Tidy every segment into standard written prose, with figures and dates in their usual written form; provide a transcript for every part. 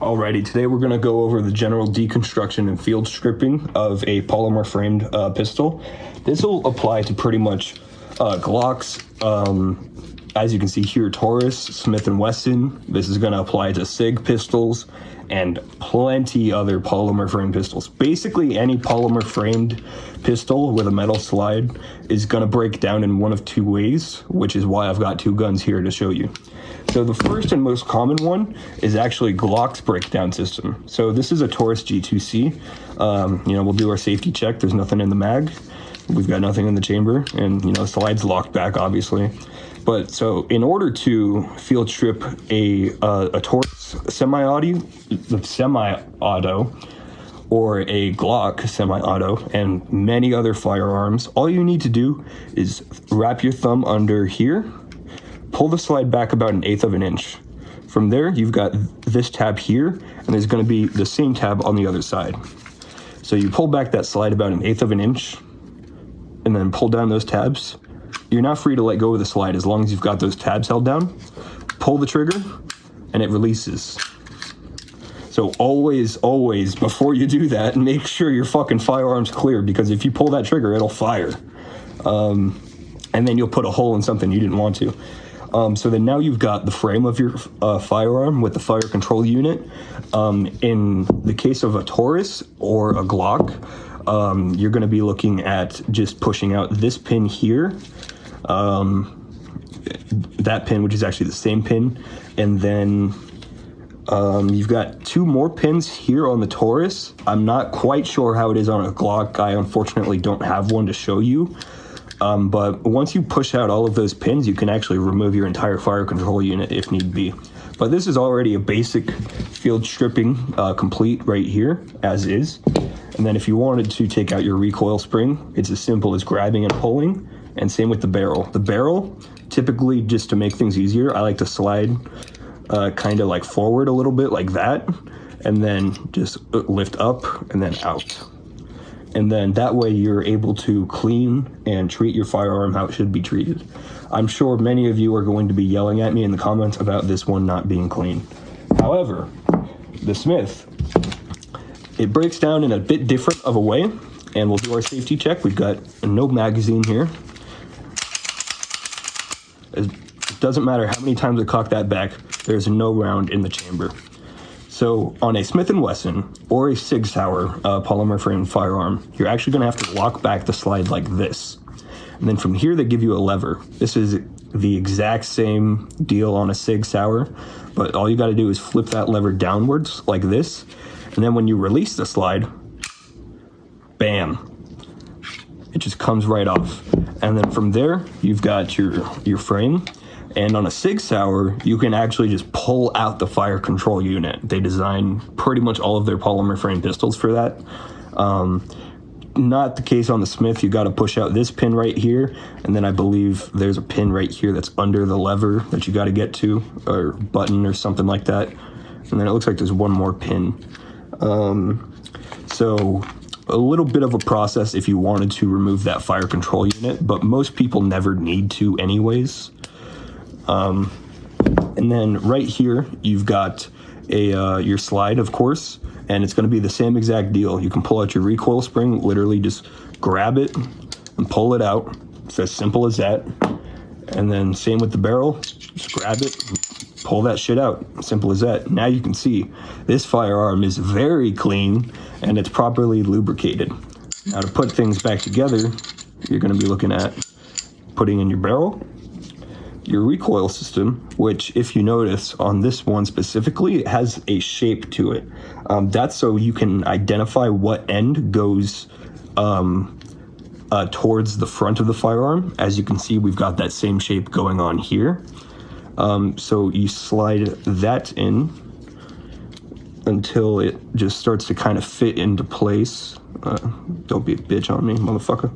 Alrighty, today we're going to go over the general deconstruction and field stripping of a polymer framed pistol. This will apply to pretty much Glocks, as you can see here, TAURUS, Smith & Wesson. This is going to apply to SIG pistols and plenty other polymer framed pistols. Basically any polymer framed pistol with a metal slide is going to break down in one of two ways, which is why I've got two guns here to show you. So the first and most common one is actually GLOCK's breakdown system. So this is a TAURUS G2C. We'll do our safety check. There's nothing in the mag. We've got nothing in the chamber, and the slide's locked back, obviously. But so in order to field strip a TAURUS semi-auto or a GLOCK semi-auto and many other firearms, all you need to do is wrap your thumb under here, pull the slide back about 1/8 of an inch. From there, you've got this tab here, and there's going to be the same tab on the other side. So you pull back that slide about 1/8 of an inch, and then pull down those tabs. You're now free to let go of the slide as long as you've got those tabs held down. Pull the trigger, and it releases. So always, before you do that, make sure your fucking firearm's clear, because if you pull that trigger, it'll fire. And then you'll put a hole in something you didn't want to. So then now you've got the frame of your firearm with the fire control unit. In the case of a TAURUS or a GLOCK, you're going to be looking at just pushing out this pin here, that pin, which is actually the same pin, and then you've got two more pins here on the TAURUS. I'm not quite sure how it is on a GLOCK. I unfortunately don't have one to show you. But once you push out all of those pins, you can actually remove your entire fire control unit if need be. But this is already a basic field stripping complete right here, as is. And then if you wanted to take out your recoil spring, it's as simple as grabbing and pulling, and same with the barrel. The barrel, typically, just to make things easier, I like to slide kind of like forward a little bit like that, and then just lift up and then out. And then that way you're able to clean and treat your firearm how it should be treated. I'm sure many of you are going to be yelling at me in the comments about this one not being clean. However, the Smith, it breaks down in a bit different of a way, and we'll do our safety check. We've got no magazine here. It doesn't matter how many times I cock that back, there's no round in the chamber. So on a Smith & Wesson or a SIG Sauer polymer framed firearm, you're actually going to have to lock back the slide like this. And then from here, they give you a lever. This is the exact same deal on a SIG Sauer, but all you got to do is flip that lever downwards like this. And then when you release the slide, bam, it just comes right off. And then from there, you've got your frame. And on a SIG Sauer, you can actually just pull out the fire control unit. They design pretty much all of their polymer frame pistols for that. Not the case on the Smith. You got to push out this pin right here, and then I believe there's a pin right here that's under the lever that you got to get to, or button or something like that. And then it looks like there's one more pin. So a little bit of a process if you wanted to remove that fire control unit, but most people never need to anyways. And then right here, you've got your slide, of course, and it's going to be the same exact deal. You can pull out your recoil spring, literally just grab it and pull it out. It's as simple as that. And then same with the barrel, just grab it, pull that shit out. Simple as that. Now you can see this firearm is very clean and it's properly lubricated. Now to put things back together, you're going to be looking at putting in your barrel, your recoil system, which if you notice on this one specifically, it has a shape to it. That's so you can identify what end goes towards the front of the firearm. As you can see, we've got that same shape going on here. So you slide that in until it just starts to kind of fit into place. Don't be a bitch on me, motherfucker.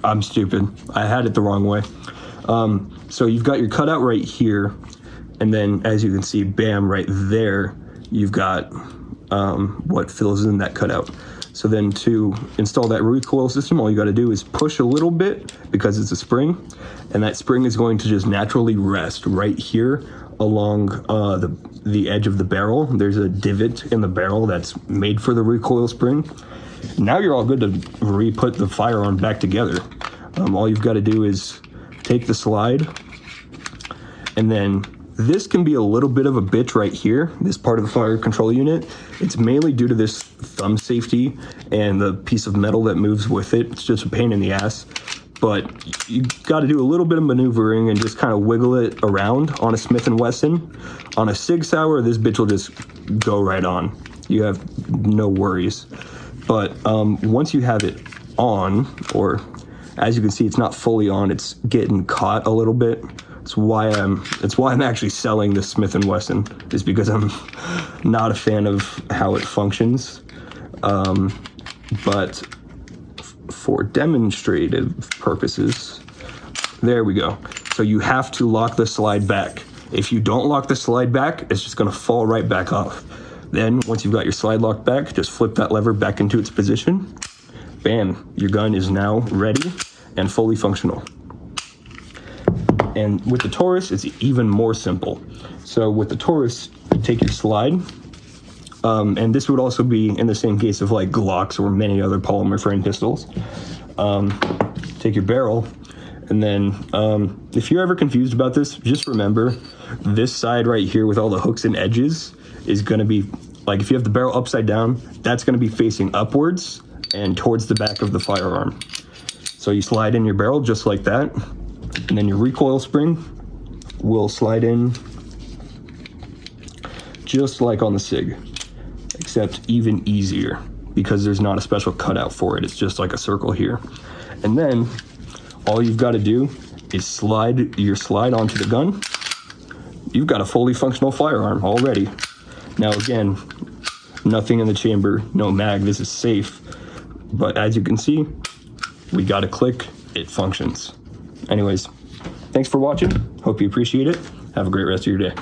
I'm stupid. I had it the wrong way. So you've got your cutout right here, and then as you can see, bam, right there, you've got what fills in that cutout. So then to install that recoil system, all you got to do is push a little bit because it's a spring, and that spring is going to just naturally rest right here along the edge of the barrel. There's a divot in the barrel that's made for the recoil spring. Now you're all good to re-put the firearm back together. All you've got to do is take the slide, and then this can be a little bit of a bitch right here, this part of the fire control unit. It's mainly due to this thumb safety and the piece of metal that moves with it. It's just a pain in the ass, but you got to do a little bit of maneuvering and just kind of wiggle it around. On a Smith & Wesson. On a SIG Sauer, this bitch will just go right on. You have no worries. But once you have it on, or as you can see, it's not fully on, it's getting caught a little bit. It's why I'm actually selling this Smith & Wesson, is because I'm not a fan of how it functions. But for demonstrative purposes, there we go. So you have to lock the slide back. If you don't lock the slide back, it's just gonna fall right back off. Then once you've got your slide locked back, just flip that lever back into its position. Bam, your gun is now ready and fully functional. And with the TAURUS, it's even more simple. So with the TAURUS, you take your slide, and this would also be in the same case of like GLOCKs or many other polymer frame pistols. Take your barrel, and then if you're ever confused about this, just remember this side right here with all the hooks and edges is going to be, like, if you have the barrel upside down, that's going to be facing upwards and towards the back of the firearm. So you slide in your barrel just like that, and then your recoil spring will slide in just like on the SIG, except even easier because there's not a special cutout for it. It's just like a circle here. And then all you've got to do is slide your slide onto the gun. You've got a fully functional firearm already. Now again, nothing in the chamber, no mag, this is safe. But as you can see, we got a click, it functions. Anyways, thanks for watching. Hope you appreciate it. Have a great rest of your day.